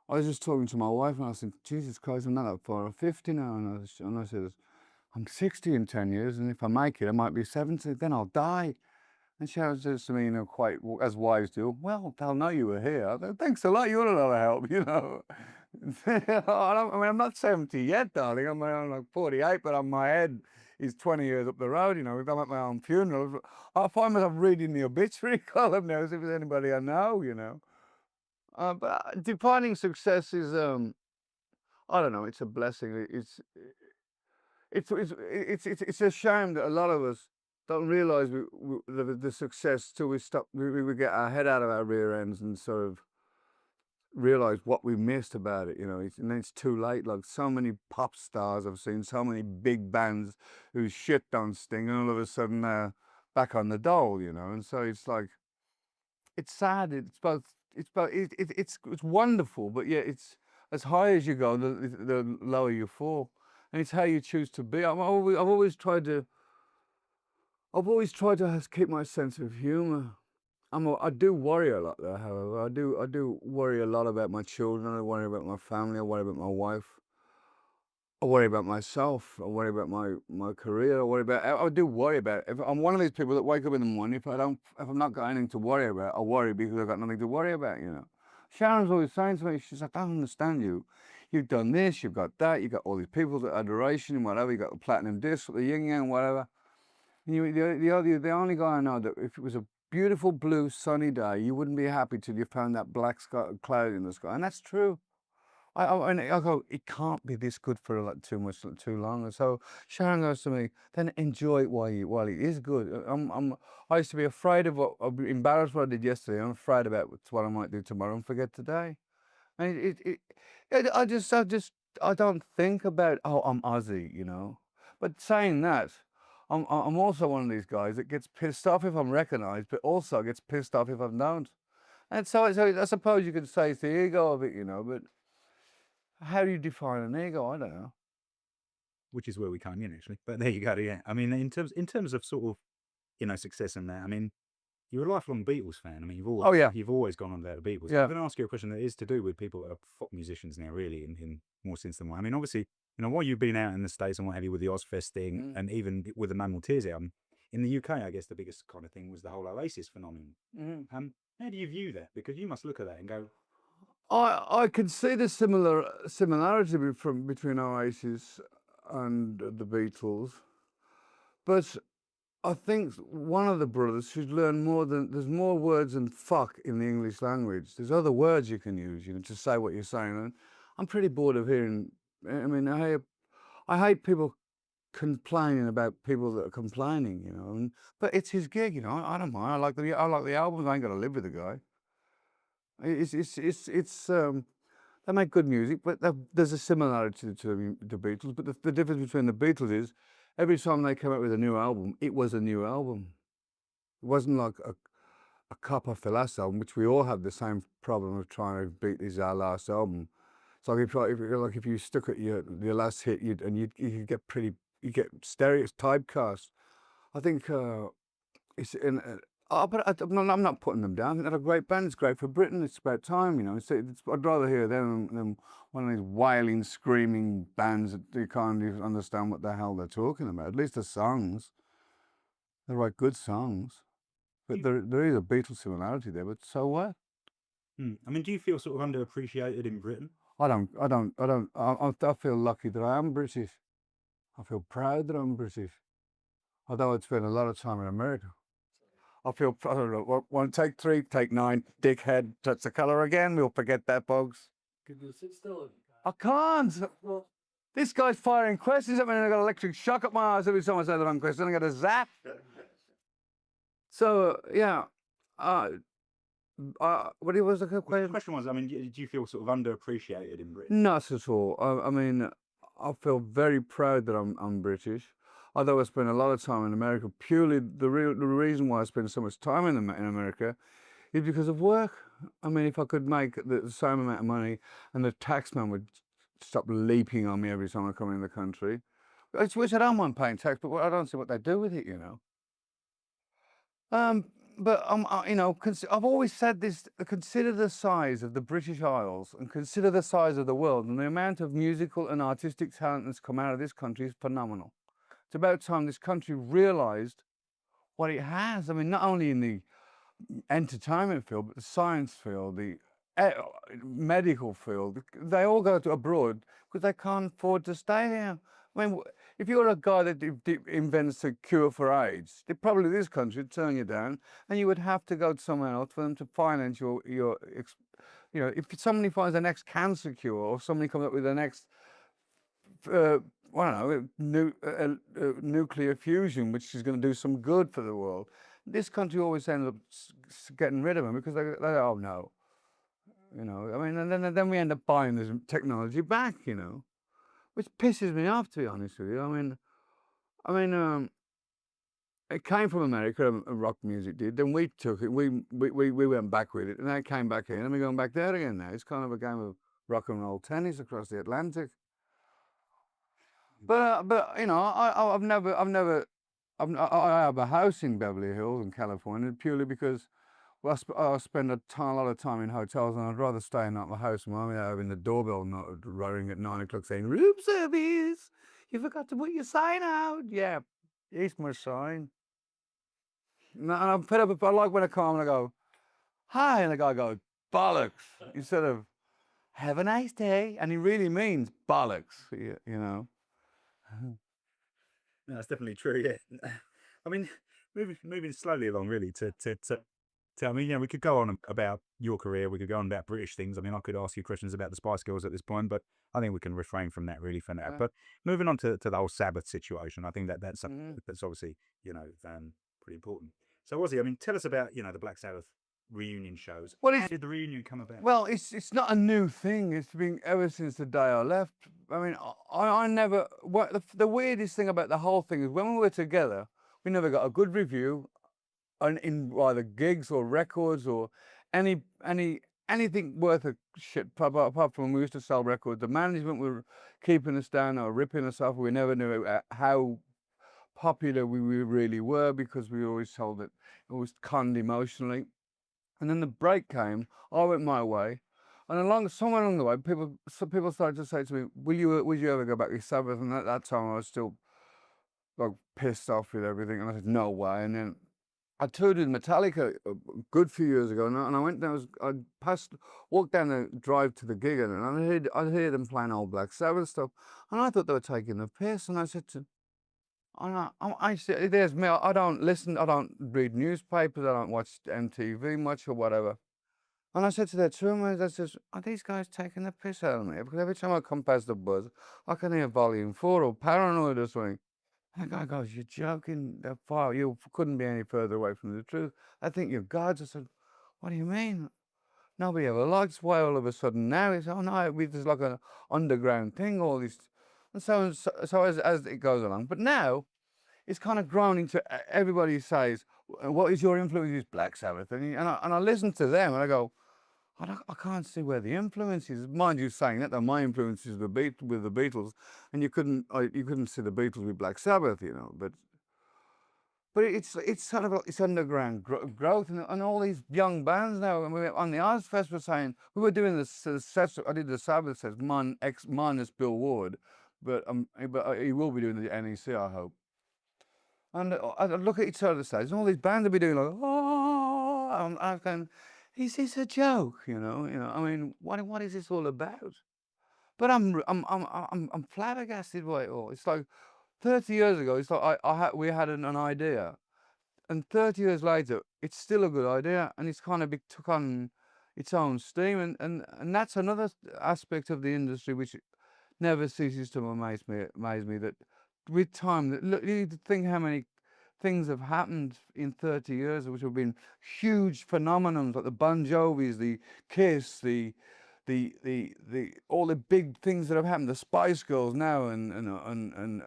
I was just talking to my wife and I said, Jesus Christ, I'm not that far. I'm 50 now. And I said, I'm 60 in 10 years. And if I make it, I might be 70. Then I'll die. And she says to me, quite as wives do, well, they'll know you were here. I said, thanks a lot. You're a lot of help. I'm not 70 yet, darling. I'm like 48, but on my head is 20 years up the road. I'm at my own funeral. I find myself reading the obituary column now as if it's anybody I know. But defining success is, I don't know, it's a blessing. It's a shame that a lot of us don't realise the success till we stop. We get our head out of our rear ends and sort of realise what we missed about it. And then it's too late. Like so many pop stars I've seen, so many big bands who shit on Sting, and all of a sudden they're back on the dole. And so it's like it's sad. It's wonderful, but yeah, it's as high as you go, the lower you fall, and it's how you choose to be. I've always tried to keep my sense of humor. I do worry a lot though. However, I do worry a lot about my children. I worry about my family. I worry about my wife. I worry about myself. I worry about my career. I do worry about it. If I'm one of these people that wake up in the morning, if I'm not got anything to worry about, I worry because I've got nothing to worry about. Sharon's always saying to me, she's like, I don't understand you. You've done this, you've got that, you've got all these people, the adoration and whatever, you got the platinum disc, the yin yang, whatever. The only guy I know that if it was a beautiful blue sunny day, you wouldn't be happy till you found that black cloud in the sky, and that's true. And I go, it can't be this good for too long. And so Sharon goes to me, then enjoy it while it is good. I used to be afraid of I'd be embarrassed what I did yesterday. I'm afraid about what I might do tomorrow and forget today. And I don't think about, oh, I'm Aussie. But saying that, I'm also one of these guys that gets pissed off if I'm recognised, but also gets pissed off if I don't. And so I suppose you could say it's the ego of it, but how do you define an ego? I don't know. which is where we came in actually. But there you go. Yeah, I mean, in terms of sort of success and that. I mean, you're a lifelong Beatles fan. I mean, Oh yeah, you've always gone on about the Beatles. I'm yeah. going to ask you a question that is to do with people that are folk musicians now, really, in more sense than one. I mean, obviously, while you've been out in the States and what have you with the Ozfest thing, Mm. and even with the Manual Tears album, in the UK, I guess the biggest kind of thing was the whole Oasis phenomenon. Mm. How do you view that? Because you must look at that and go, I could see the similarity between Oasis and the Beatles, but I think one of the brothers should learn more than there's more words than fuck in the English language. There's other words you can use, to say what you're saying. And I'm pretty bored of hearing. I mean, I hate people complaining about people that are complaining. But it's his gig. I don't mind. I like the albums. I ain't got to live with the guy. It's they make good music, but there's a similarity to the Beatles. But the difference between the Beatles is every time they came out with a new album, it was a new album. It wasn't like a cop off the last album, which we all have the same problem of trying to beat this our last album. It's like if you stuck at your last hit, you get you get typecast. I think it's in. But I'm not putting them down. They're a great band. It's great for Britain. It's about time. I'd rather hear them than one of these wailing, screaming bands that you can't even understand what the hell they're talking about. At least the songs, they write good songs. But there is a Beatles similarity there. But so what? I mean, do you feel sort of underappreciated in Britain? I feel lucky that I am British. I feel proud that I'm British. Although I'd spent a lot of time in America. I don't know. One, take three, take nine. Dickhead, touch the colour again. We'll forget that, Bogs. Could you sit still if you I can't. This guy's firing questions at me, and I got electric shock up my eyes every time I say the wrong question. I got a zap. So yeah, uh, what was the The question? question was, I mean, do you feel sort of underappreciated in Britain? Not at all. I mean, I feel very proud that I'm British. Although I spent a lot of time in America, purely the reason why I spend so much time in America is because of work. I mean, if I could make the same amount of money and the taxman would stop leaping on me every time I come in the country, which I don't mind paying tax, but I don't see what they do with it. Um, you know, I've always said this: consider the size of the British Isles and consider the size of the world, and the amount of musical and artistic talent that's come out of this country is phenomenal. It's about time this country realised what it has. I mean, not only in the entertainment field, but the science field, the eh, medical field. They all go to abroad because they can't afford to stay here. I mean, if you're a guy that invents a cure for AIDS, they probably this country would turn you down, and you would have to go to somewhere else for them to finance your. You know, if somebody finds the next cancer cure, or somebody comes up with the next I don't know, nuclear fusion, which is going to do some good for the world. This country always ends up getting rid of them because they oh no, you know. I mean, and then we end up buying this technology back, you know, which pisses me off, to be honest with you. I mean, it came from America, rock music did. Then we took it, we went back with it, and then it came back here, and we're going back there again now. It's kind of a game of rock and roll tennis across the Atlantic. But you know, I've never, I have a house in Beverly Hills in California purely because well, I spend a lot of time in hotels, and I'd rather stay in my house than having the doorbell not ringing at 9 o'clock saying room service. You forgot to put your sign out. Yeah, here's my sign. And I'm fed up. I like when I come and I go, hi, and the guy goes bollocks instead of have a nice day, and he really means bollocks. You know. No, that's definitely true. Yeah. I mean, moving slowly along, really. I mean, yeah, we could go on about your career. We could go on about British things. I mean, I could ask you questions about the Spice Girls at this point, but I think we can refrain from that really for now. Yeah. But moving on to the whole Sabbath situation, I think that's Mhm. that's obviously pretty important. So, Ozzy, I mean, tell us about the Black Sabbath reunion shows. Well, How did the reunion come about? Well, it's not a new thing. It's been ever since the day I left. I mean, I never. What the weirdest thing about the whole thing is when we were together, we never got a good review, in either gigs or records or any anything worth a shit. Apart from when we used to sell records, the management were keeping us down or ripping us off. We never knew how popular we really were because we always told it was conned emotionally. And then the break came. I went my way, and somewhere along the way, some people started to say to me, would you ever go back to Sabbath?" And at that time, I was still like pissed off with everything, and I said, "No way." And then I toured with Metallica a good few years ago, and I went down. I walked down the drive to the gig, and I'd hear them playing old Black Sabbath stuff, and I thought they were taking the piss. And I said to I see, there's me. I don't listen. I don't read newspapers. I don't watch MTV much or whatever. And I said to that two mates, I says, "Are these guys taking the piss out of me?" Because every time I come past the buzz, I can hear Volume 4 or Paranoid or something. And the guy goes, "You're joking. That far. You couldn't be any further away from the truth. I think you're gods." I said, "What do you mean? Nobody ever likes why all of a sudden now it's, oh no, there's like an underground thing, all this." And so as it goes along. But now, it's kind of grown into everybody says, "What is your influence?" Is Black Sabbath, and I listen to them and I go, I can't see where the influence is. Mind you, saying that my influence is with the Beatles, and you couldn't see the Beatles with Black Sabbath, you know. But it's sort of it's underground growth, and all these young bands now. And we were on the Ozfest were saying we were doing the sets. I did the Sabbath sets, minus Bill Ward, but he will be doing the NEC, I hope. And I look at each other stage, and all these bands will be doing like, oh, I'm going, is this a joke? You know. I mean, what is this all about? But I'm flabbergasted by it all. It's like 30 years ago. It's like we had an idea, and 30 years later, it's still a good idea, and it's kind of took on its own steam, and that's another aspect of the industry which never ceases to amaze me that with time, that look, you need to think how many things have happened in 30 years which have been huge phenomenons, like the Bon Jovis, the Kiss, the all the big things that have happened, the Spice Girls now, and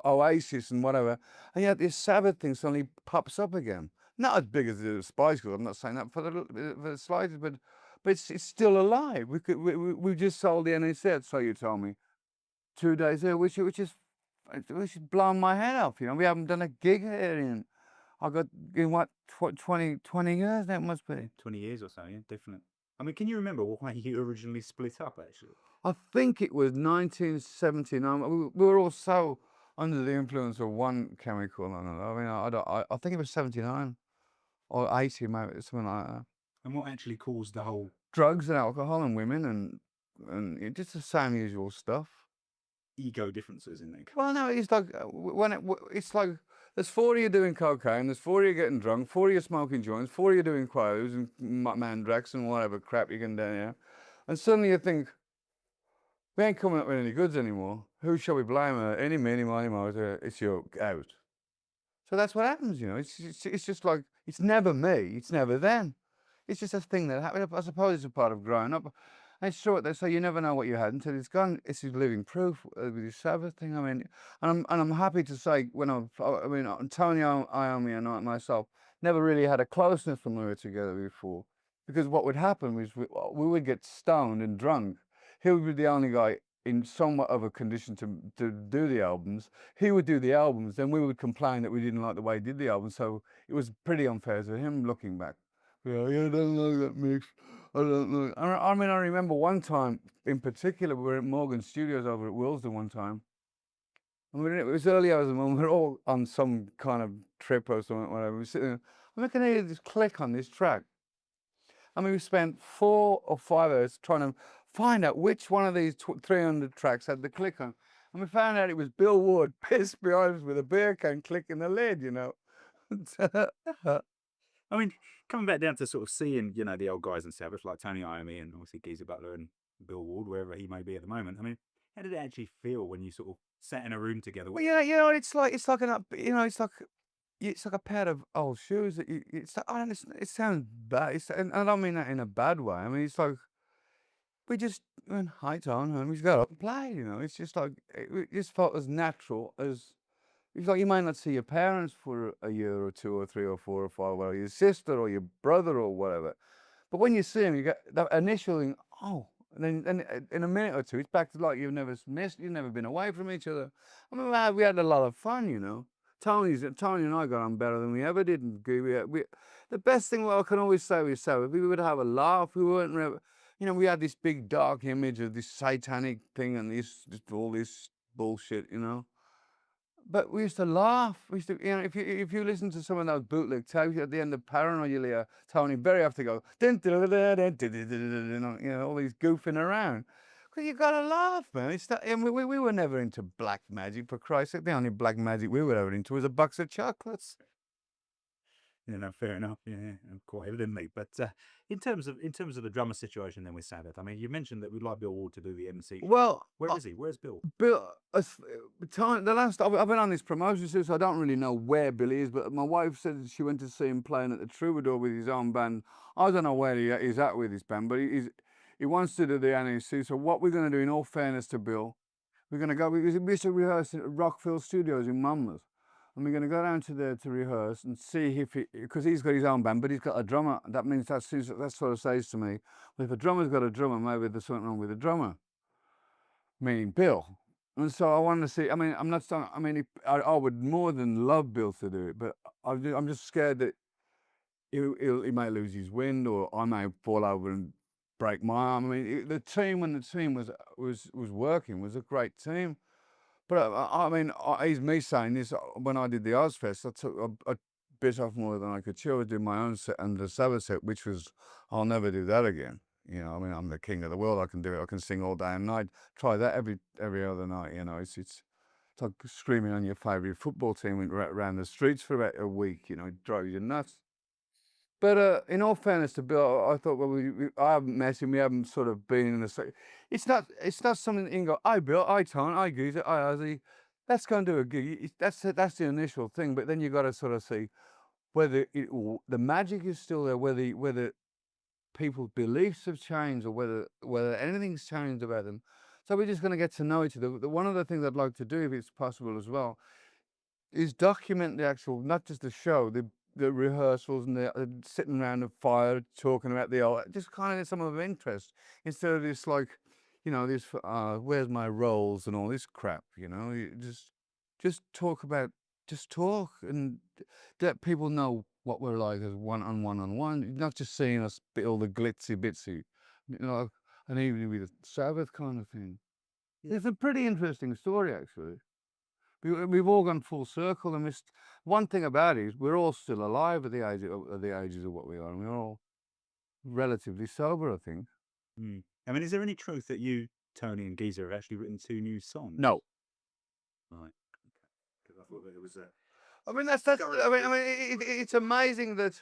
Oasis and whatever, and yet this Sabbath thing suddenly pops up again. Not as big as the Spice Girls. I'm not saying that for the slightest, but it's still alive. We just sold the NEC, so you told me, 2 days there, which is blown my head off. You know, we haven't done a gig here in I got in what 20 years that must be. 20 years or so, yeah, definitely. I mean, can you remember why you originally split up, actually? I think it was 1979. We were all so under the influence of one chemical. I don't know. I mean, I think it was 79 or 80, maybe something like that. And what actually caused the whole Drugs and alcohol and women just the same usual stuff. ego differences in there? Well, no, it's like it's like there's 4 of you doing cocaine, there's 4 of you getting drunk, 4 of you smoking joints, 4 of you doing quaaludes and mandrax and whatever crap you can do, yeah. And suddenly you think, we ain't coming up with any goods anymore. Who shall we blame? Any, many, money, motor. It's your out. So that's what happens, you know. It's just like it's never me. It's never them. It's just a thing that happened. I suppose it's a part of growing up. And it's true what they say. You never know what you had until it's gone. It's his living proof with this Sabbath thing. I mean, and I'm happy to say I mean, Tony Iommi and I myself never really had a closeness when we were together before, because what would happen was we would get stoned and drunk. He would be the only guy in somewhat of a condition to do the albums. He would do the albums, then we would complain that we didn't like the way he did the album. So it was pretty unfair to him looking back. Yeah, I don't like that mix. I don't know. I mean, I remember one time in particular, we were at Morgan Studios over at Willesden one time. I mean, it was early hours and we were all on some kind of trip or something, whatever. We were sitting there. I can hear this click on this track. I mean, we spent 4 or 5 hours trying to find out which one of these 300 tracks had the click on. And we found out it was Bill Ward pissed behind us with a beer can clicking the lid, you know. I mean, coming back down to sort of seeing, you know, the old guys in Sabbath, like Tony Iommi and obviously Geezer Butler and Bill Ward, wherever he may be at the moment. I mean, how did it actually feel when you sort of sat in a room together? Well, yeah, you know, it's like you know, it's like a pair of old shoes that it's like, I don't know, it sounds bad. And I don't mean that in a bad way. I mean, it's like we just went high tone and we just got up and played. You know, it's just like it just felt as natural as. It's like you might not see your parents for a year or 2 or 3 or 4 or 5, or your sister or your brother or whatever. But when you see them, you get that initial thing, oh, and then in a minute or two, it's back to like you've never missed, you've never been away from each other. I mean, we had a lot of fun, you know. Tony and I got on better than we ever did. And the best thing I can always say with Sabbath, we would have a laugh. We weren't, you know, we had this big dark image of this satanic thing and all this bullshit, you know. But we used to laugh. We used to, you know, if you listen to some of those bootleg tapes at the end of Paranoid, you'll hear Tony very often go, dun, dun, dun, dun, dun, dun, dun, dun, dun, you know, all these goofing around. Because you got to laugh, man. And we were never into black magic, for Christ's sake. The only black magic we were ever into was a box of chocolates. You know, fair enough. Yeah, quite evidently. But in terms of the drummer situation, then with Sabbath, I mean, you mentioned that we'd like Bill Ward to do the MC. Well, Where is he? Where's Bill? Bill, I've been on this promotion since I don't really know where Billy is, but my wife said she went to see him playing at the Troubadour with his own band. I don't know where he's at with his band, but he wants to do the NEC. So what we're going to do, in all fairness to Bill, we're going to go. We used to rehearse at Rockfield Studios in Monmouth, and we're going to go down to there to rehearse and see if because he's got his own band, but he's got a drummer. That means that sort of says to me, well, if a drummer's got a drummer, maybe there's something wrong with the drummer, meaning Bill. And so I want to see. I mean, I'm not. I mean, I would more than love Bill to do it, but I'm just scared that he may lose his wind, or I may fall over and break my arm. I mean, the team when the team was working was a great team. But I mean, it's me saying this. When I did the Ozfest, I took a bit off more than I could chew. I did my own set and the Sabbath set, which was, I'll never do that again. You know, I mean, I'm the king of the world. I can do it. I can sing all day and night. Try that every other night. You know, it's like screaming on your favourite football team around the streets for about a week. You know, it drives you nuts. But in all fairness to Bill, I thought, well, I haven't met him. We haven't sort of been in the same. It's not something that you can go, hi Bill, hi Tone, hi Geezer, hi Ozzy. Let's go and do a gig. That's the initial thing. But then you got to sort of see whether the magic is still there, whether people's beliefs have changed, or whether anything's changed about them. So we're just going to get to know each other. One of the things I'd like to do, if it's possible as well, is document the actual, not just the show, the rehearsals and the sitting around the fire talking about the old, just kind of some of interest, instead of this like, you know, this where's my roles and all this crap, you know. You just talk about just talk and let people know what we're like as one on one, not just seeing us all the glitzy bitsy, an evening with Sabbath kind of thing. Yeah. It's a pretty interesting story, actually. We've all gone full circle, and this one thing about it is we're all still alive at the ages of what we are, and we're all relatively sober, I think. Mm. I mean, is there any truth that you, Tony, and Geezer have actually written 2 new songs? No, Right. Because I thought that it was a. I mean that's it's amazing that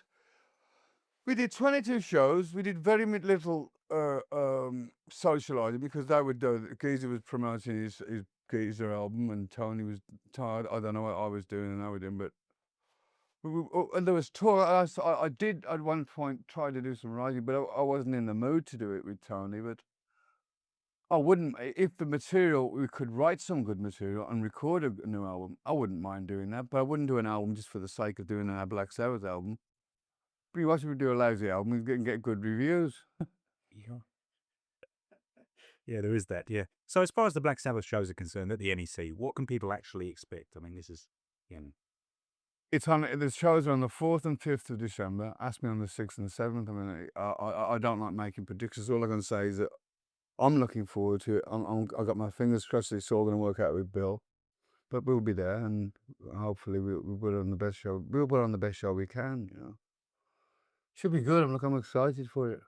we did 22 shows. We did very little socializing because they would do. Geezer was promoting his Geezer album, and Tony was tired. I don't know what I was doing and they were doing, but and there was tour. I did at one point try to do some writing, but I wasn't in the mood to do it with Tony. But I wouldn't, if the material, we could write some good material and record a new album, I wouldn't mind doing that, but I wouldn't do an album just for the sake of doing a Black Sabbath album. But why should we do a lousy album and get good reviews? Yeah. Yeah, there is that. Yeah. So, as far as the Black Sabbath shows are concerned at the NEC, what can people actually expect? I mean, this is, you know, It's on, the shows are on the 4th and 5th of December. Ask me on the 6th and 7th. I mean, I don't like making predictions. All I'm going to say is that I'm looking forward to it. I got my fingers crossed it's all going to work out with Bill. But we'll be there, and hopefully we'll put on the best show. We'll put on the best show we can. Should be good. I'm excited for it.